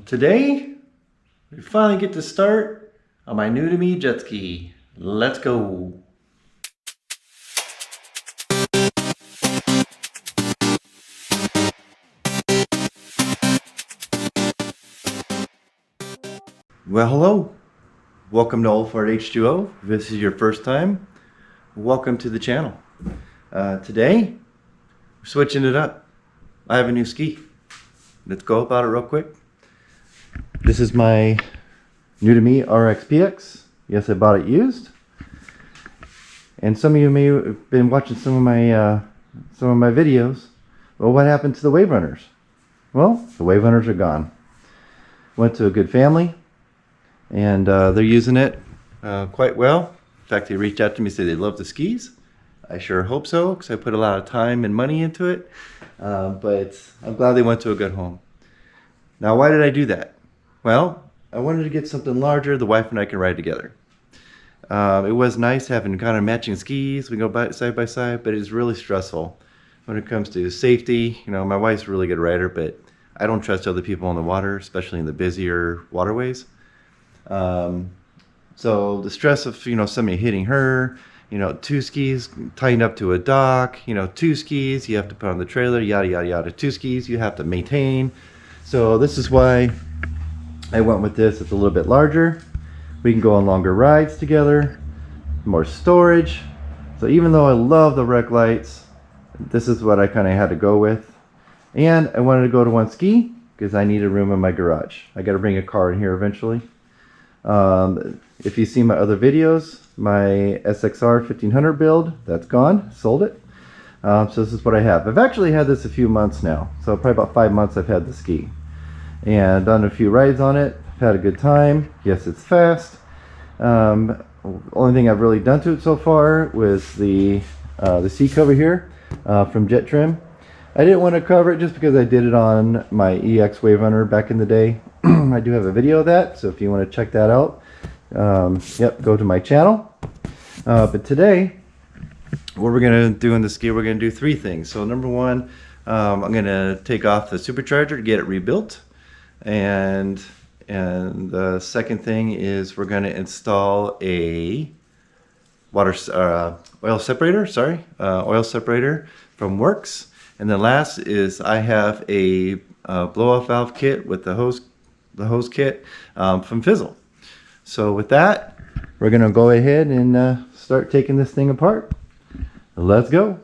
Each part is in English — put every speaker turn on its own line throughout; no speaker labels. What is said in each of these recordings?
Today, we finally get to start on my new to me jet ski. Let's go. Well, hello. Welcome to Old Fart H2O. If this is your first time, welcome to the channel. Today, we're switching it up. I have a new ski. Let's go about it real quick. This is my new to me RXPX. Yes, I bought it used. And some of you may have been watching some of my videos. Well, what happened to the Wave Runners? Well, the Wave Runners are gone. Went to a good family, and they're using it quite well. In fact, they reached out to me and said they love the skis. I sure hope so, because I put a lot of time and money into it. But I'm glad they went to a good home. Now, why did I do that? Well, I wanted to get something larger the wife and I can ride together. It was nice having kind of matching skis. We go side by side, but it's really stressful when it comes to safety. You know, my wife's a really good rider, but I don't trust other people on the water, especially in the busier waterways. So the stress of, you know, somebody hitting her, you know, two skis tightened up to a dock, you know, two skis you have to put on the trailer, yada, yada, yada. Two skis you have to maintain. So this is why I went with this. It's a little bit larger. We can go on longer rides together, more storage. So even though I love the rec lights, this is what I kind of had to go with. And I wanted to go to one ski because I needed room in my garage. I got to bring a car in here eventually. If you see my other videos, my SXR 1500 build, that's gone, sold it. So this is what I have. I've actually had this a few months now, so probably about 5 months I've had the ski. And done a few rides on it, had a good time. Yes, it's fast. Only thing I've really done to it so far was the seat cover here from Jet Trim. I didn't want to cover it just because I did it on my EX Wave Runner back in the day. I do have a video of that, so if you want to check that out, yep, go to my channel. But today, what we're going to do in the ski, we're going to do three things. So number one, I'm going to take off the Supercharger to get it rebuilt. And the second thing is we're going to install a oil separator from Worx. And then last is I have a blow-off valve kit with the hose kit from Fizzle. So with that, we're going to go ahead and start taking this thing apart. Let's go.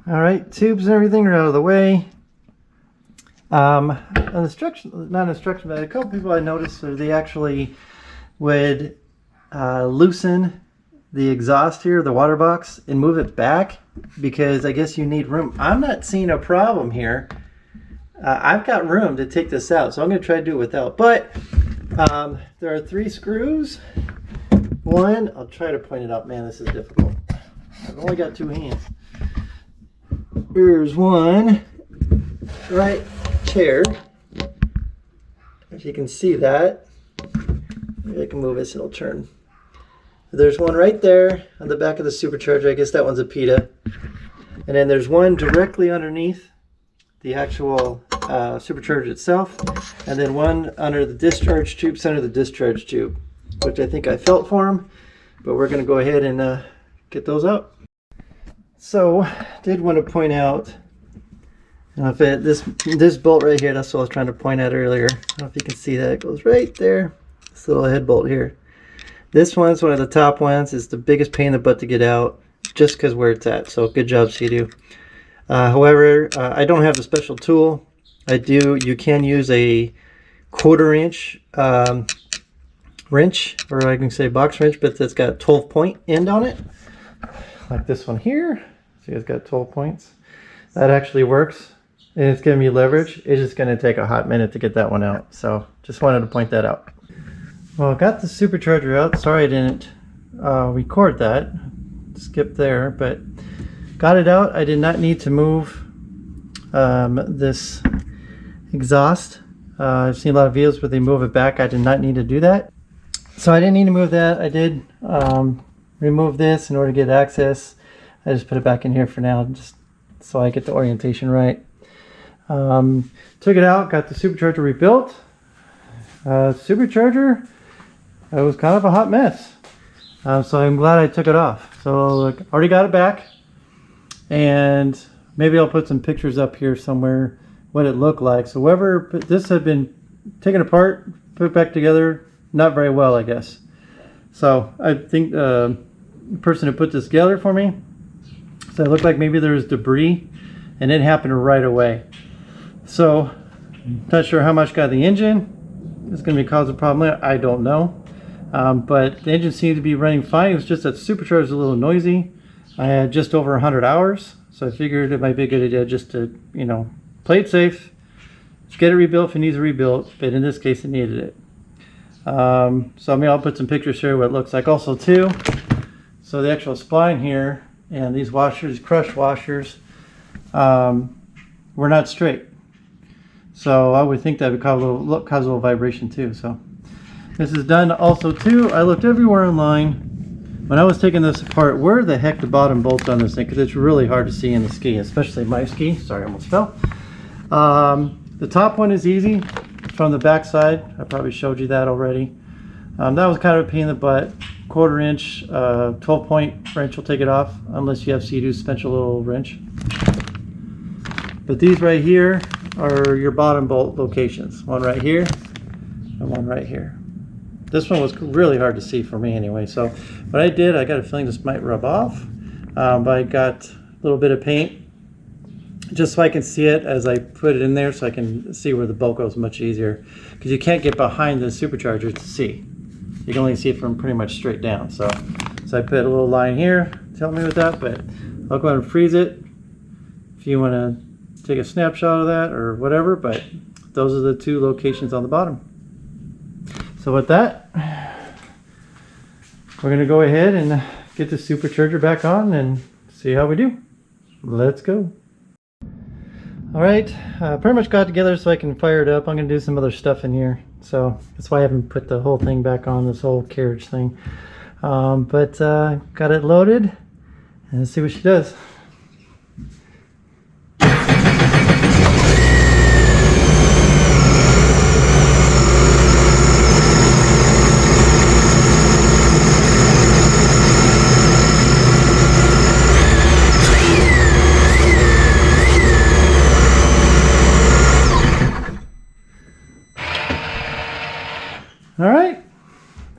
All right, tubes and everything are out of the way. Not instruction, but a couple people I noticed they actually would loosen the exhaust here, the water box, and move it back because I guess you need room. I'm not seeing a problem here. I've got room to take this out, so I'm going to try to do it without. But there are three screws. One, I'll try to point it out. Man, this is difficult. I've only got two hands. Here's one right here. If you can see that, maybe I can move this and it'll turn. There's one right there on the back of the Supercharger. I guess that one's a PETA. And then there's one directly underneath the actual Supercharger itself, and then one under the discharge tube, center of the discharge tube, which I think I felt for them, but we're going to go ahead and get those out. So, did want to point out, if this bolt right here, that's what I was trying to point at earlier. I don't know if you can see that. It goes right there. This little head bolt here. This one's one of the top ones. It's the biggest pain in the butt to get out, just because where it's at. So, good job, Sea-Doo. However, I don't have a special tool. You can use a 1/4 inch
wrench, or I can say box wrench, but it's got a 12-point end on it, like this one here. See, it's got 12 points. That actually works, and it's giving me leverage. It's just going to take a hot minute to get that one out, so just wanted to point that out. Well, I got the supercharger out. Sorry I didn't record that. Skip there, but got it out. I did not need to move this exhaust. I've seen a lot of videos where they move it back. I did not need to do that. So I didn't need to move that. I did remove this in order to get access. I just put it back in here for now, just so I get the orientation right. Took it out, got the supercharger rebuilt. Supercharger, it was kind of a hot mess. So I'm glad I took it off. So look, already got it back. And maybe I'll put some pictures up here somewhere what it looked like. So whoever, this had been taken apart, put back together, not very well, I guess. So I think the person who put this together for me, so it looked like maybe there was debris, and it happened right away. So not sure how much got the engine. It's going to be causing a problem. I don't know. But the engine seemed to be running fine. It was just that supercharger is a little noisy. I had just over 100 hours, so I figured it might be a good idea just to, you know, play it safe. Just get it rebuilt if it needs rebuilt, but in this case it needed it. So I mean, I'll put some pictures here what it looks like also too. So the actual spline here and these washers, crush washers, were not straight. So I would think that would cause a little vibration too. So this is done also too. I looked everywhere online when I was taking this apart, where the heck the bottom bolts on this thing, because it's really hard to see in the ski, especially my ski. Sorry, I almost fell. The top one is easy from the back side. I probably showed you that already. That was kind of a pain in the butt. 1/4 inch, 12-point wrench will take it off, unless you have Sea-Doo special little wrench. But these right here are your bottom bolt locations. One right here and one right here. This one was really hard to see for me anyway. So what I did, I got a feeling this might rub off, but I got a little bit of paint just so I can see it as I put it in there, so I can see where the bolt goes much easier, because you can't get behind the supercharger to see. You can only see it from pretty much straight down. So I put a little line here to help me with that, but I'll go ahead and freeze it if you want to take a snapshot of that or whatever, but those are the two locations on the bottom. So with that, we're going to go ahead and get the supercharger back on and see how we do. Let's go. All right, pretty much got together so I can fire it up. I'm going to do some other stuff in here, so that's why I haven't put the whole thing back on, this whole carriage thing. But got it loaded, and let's see what she does. All right,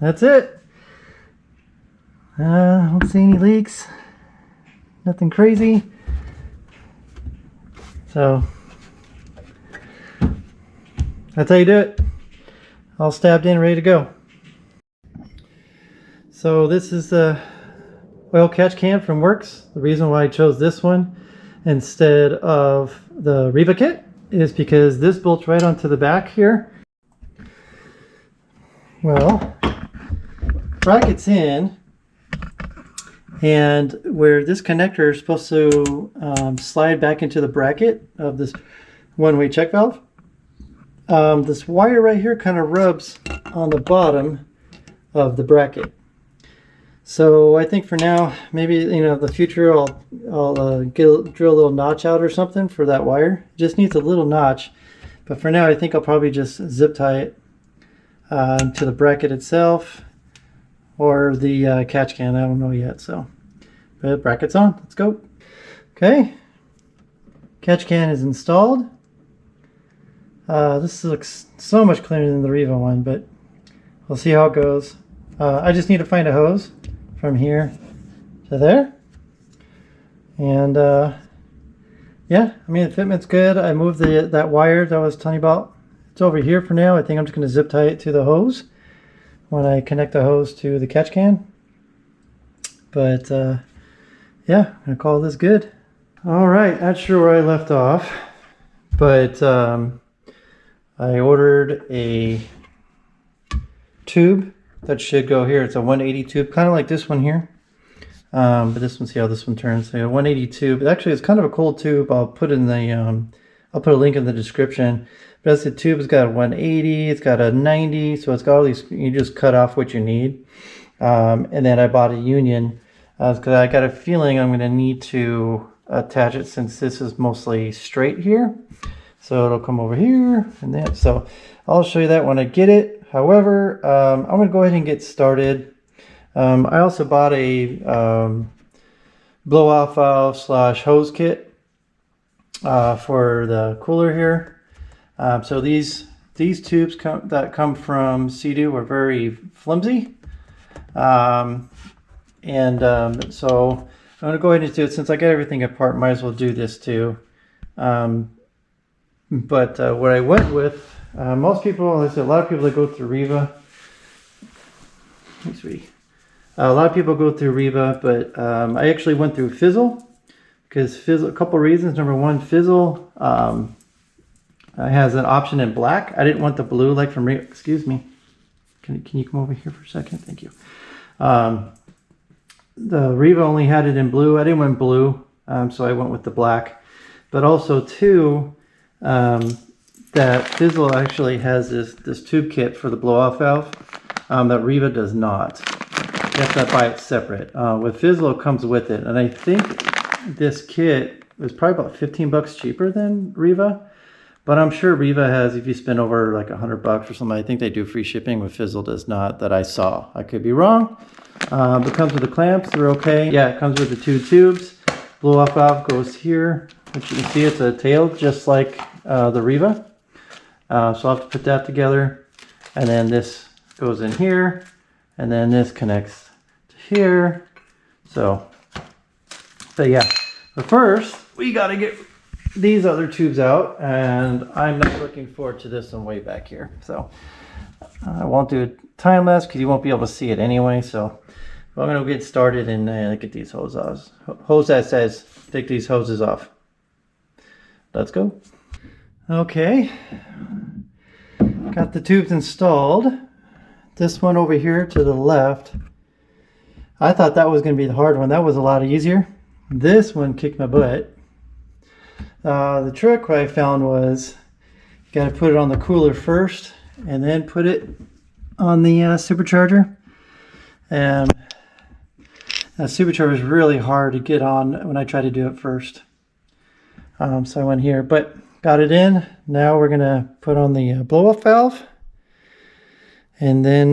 that's it. I don't see any leaks, nothing crazy. So that's how you do it. All stabbed in, ready to go. So this is the oil catch can from Worx. The reason why I chose this one instead of the Riva kit is because this bolts right onto the back here. Well, bracket's in, and where this connector is supposed to slide back into the bracket of this one-way check valve, this wire right here kind of rubs on the bottom of the bracket. So I think for now, maybe, you know, in the future I'll drill a little notch out or something for that wire. It just needs a little notch, but for now I think I'll probably just zip tie it to the bracket itself or the catch can. I don't know yet. So, but bracket's on. Let's go. Okay, catch can is installed. This looks so much cleaner than the Riva one, but we'll see how it goes. I just need to find a hose from here to there, and yeah, I mean the fitment's good. I moved that wire that I was telling you about. It's over here for now. I think I'm just going to zip tie it to the hose. when I connect the hose to the catch can. But yeah, I'm gonna call this good. All right, not sure where I left off, but I ordered a tube that should go here. It's a 180 tube, kind of like this one here. But this one, see how this one turns. So a 180 tube. Actually, it's kind of a cool tube. I'll put in the I'll put a link in the description. But as the tube, it's got a 180, it's got a 90, so it's got all these. You just cut off what you need. And then I bought a union because I got a feeling I'm going to need to attach it since this is mostly straight here. So it'll come over here and then. So I'll show you that when I get it. However, I'm going to go ahead and get started. I also bought a blow-off valve / hose kit for the cooler here. So these tubes that come from Sea-Doo are very flimsy. So I'm going to go ahead and do it. Since I got everything apart, might as well do this too. But what I went with, most people, there's a lot of people that go through Riva. A lot of people go through Riva, but I actually went through Fizzle because Fizzle, a couple reasons. Number one, Fizzle has an option in black. I didn't want the blue like from Riva. Excuse me. Can you come over here for a second? Thank you. The Riva only had it in blue. I didn't want blue, so I went with the black. But also too, that Fizzle actually has this tube kit for the blow-off valve that Riva does not. You have to buy it separate. With Fizzle, it comes with it, and I think this kit was probably about 15 bucks cheaper than Riva. But I'm sure Riva has, if you spend over like $100 or something, I think they do free shipping. With Fizzle does not, that I saw. I could be wrong. It comes with the clamps, they're okay. Yeah, it comes with the 2 tubes. Blow-off valve goes here, which you can see it's a tail just like the Riva. So I'll have to put that together. And then this goes in here, and then this connects to here. So, but yeah. But first, we gotta get these other tubes out, and I'm not looking forward to this one way back here. So I won't do it time lapse because you won't be able to see it anyway. So I'm gonna get started and get these hoses off. Hose that says take these hoses off. Let's go. Okay, got the tubes installed. This one over here to the left, I thought that was gonna be the hard one. That was a lot easier. This one kicked my butt. The trick I found was you got to put it on the cooler first and then put it on the supercharger. And the supercharger is really hard to get on when I try to do it first. So I went here, but got it in. Now we're going to put on the blow-off valve and then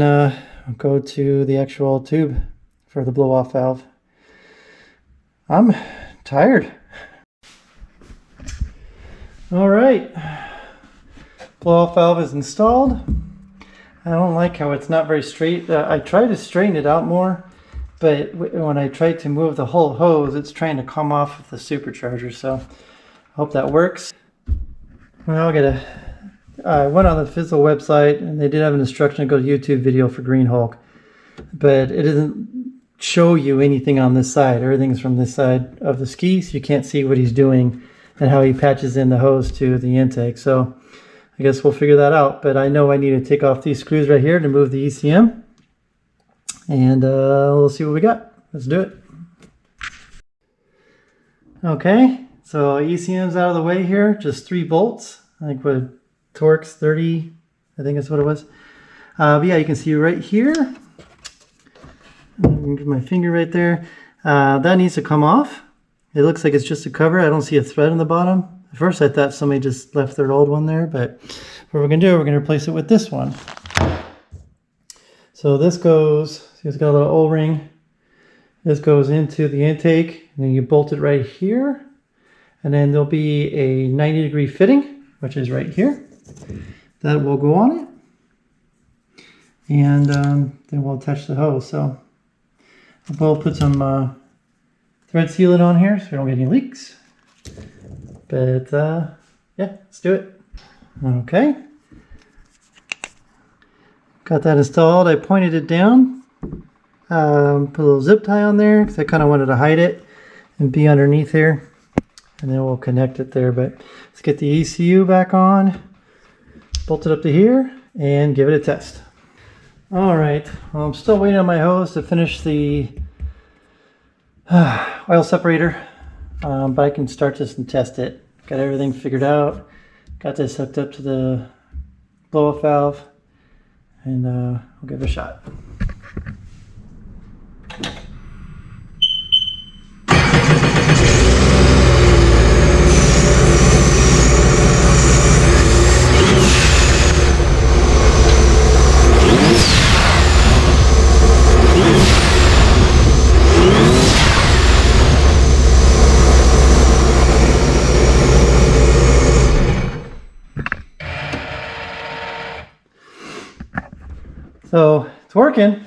go to the actual tube for the blow-off valve. I'm tired. All right, blow-off valve is installed. I don't like how it's not very straight. I try to straighten it out more, but when I try to move the whole hose, it's trying to come off of the supercharger. So I hope that works. Well, I went on the Fizzle website and they did have an instruction to go to YouTube video for Green Hulk, but it doesn't show you anything on this side. Everything's from this side of the ski, so you can't see what he's doing and how he patches in the hose to the intake. So I guess we'll figure that out. But I know I need to take off these screws right here to move the ECM. And we'll see what we got. Let's do it. Okay, so ECM's out of the way here. Just 3 bolts. I think with Torx 30, I think that's what it was. But yeah, you can see right here. Give my finger right there. That needs to come off. It looks like it's just a cover. I don't see a thread on the bottom. At first I thought somebody just left their old one there, but what we're going to do, we're going to replace it with this one. So this goes, see it's got a little O-ring. This goes into the intake, and then you bolt it right here. And then there'll be a 90-degree fitting, which is right here. That will go on it. And then we'll attach the hose. So we'll put some thread sealant on here so we don't get any leaks. But yeah, let's do it. Okay. Got that installed. I pointed it down. Put a little zip tie on there because I kind of wanted to hide it and be underneath here. And then we'll connect it there. But let's get the ECU back on. Bolt it up to here and give it a test. All right. Well, I'm still waiting on my hose to finish the oil separator. But I can start this and test it. Got everything figured out. Got this hooked up to the blow-off valve. And we'll give it a shot. So it's working,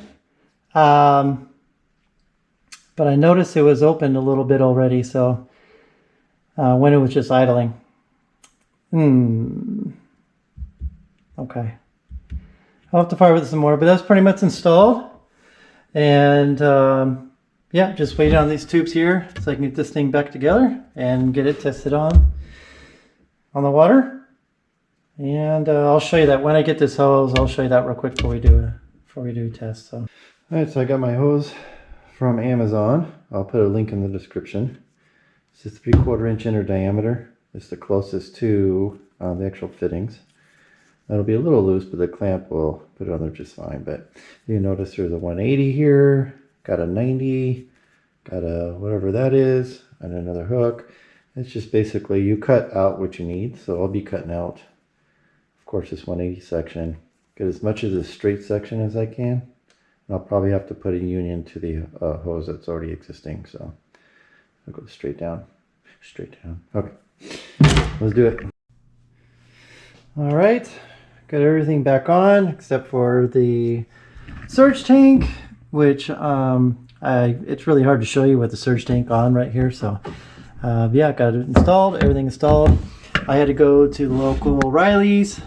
but I noticed it was opened a little bit already, so when it was just idling. Okay. I'll have to fire with it some more, but that's pretty much installed. And yeah, just waiting on these tubes here so I can get this thing back together and get it tested on the water. And I'll show you that when I get this hose. I'll show you that real quick before we do a test. So, all right, so I got my hose from Amazon. I'll put a link in the description. It's a 3/4 inch inner diameter. It's the closest to the actual fittings. That'll be a little loose, but the clamp will put it on there just fine. But you notice there's a 180 here, got a 90, got a whatever that is, and another hook. It's just basically you cut out what you need. So I'll be cutting out, of course, this 180 section. Get as much of this straight section as I can. And I'll probably have to put a union to the hose that's already existing. So I'll go straight down. Straight down. Okay. Let's do it. All right. Got everything back on except for the surge tank, which it's really hard to show you with the surge tank on right here. So yeah, got it installed. Everything installed. I had to go to the local O'Reilly's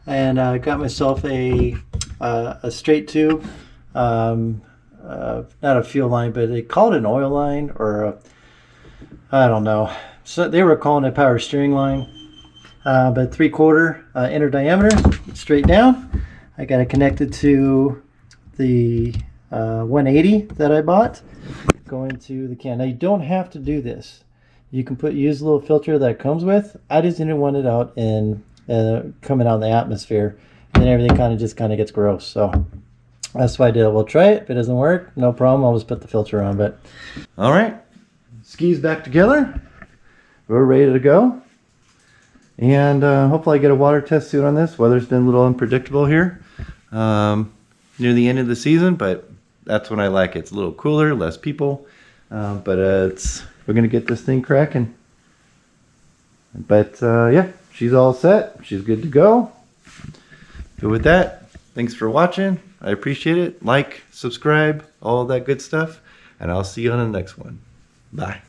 and got myself a straight tube, not a fuel line, but they call it an oil line, or I don't know. So they were calling it power steering line, but 3/4 inner diameter, straight down. I got it connected to the 180 that I bought, going to the can. Now you don't have to do this. You can use a little filter that comes with. I just didn't want it out in coming out in the atmosphere, and then everything kind of gets gross. So that's why I did it. We'll try it. If it doesn't work, no problem. I'll just put the filter on. But all right, skis back together. We're ready to go, and hopefully I get a water test soon on this. Weather's been a little unpredictable here near the end of the season, but that's when I like it. It's a little cooler, less people, but we're gonna get this thing cracking. But yeah, she's all set. She's good to go. So with that, thanks for watching. I appreciate it. Like, subscribe, all that good stuff. And I'll see you on the next one. Bye.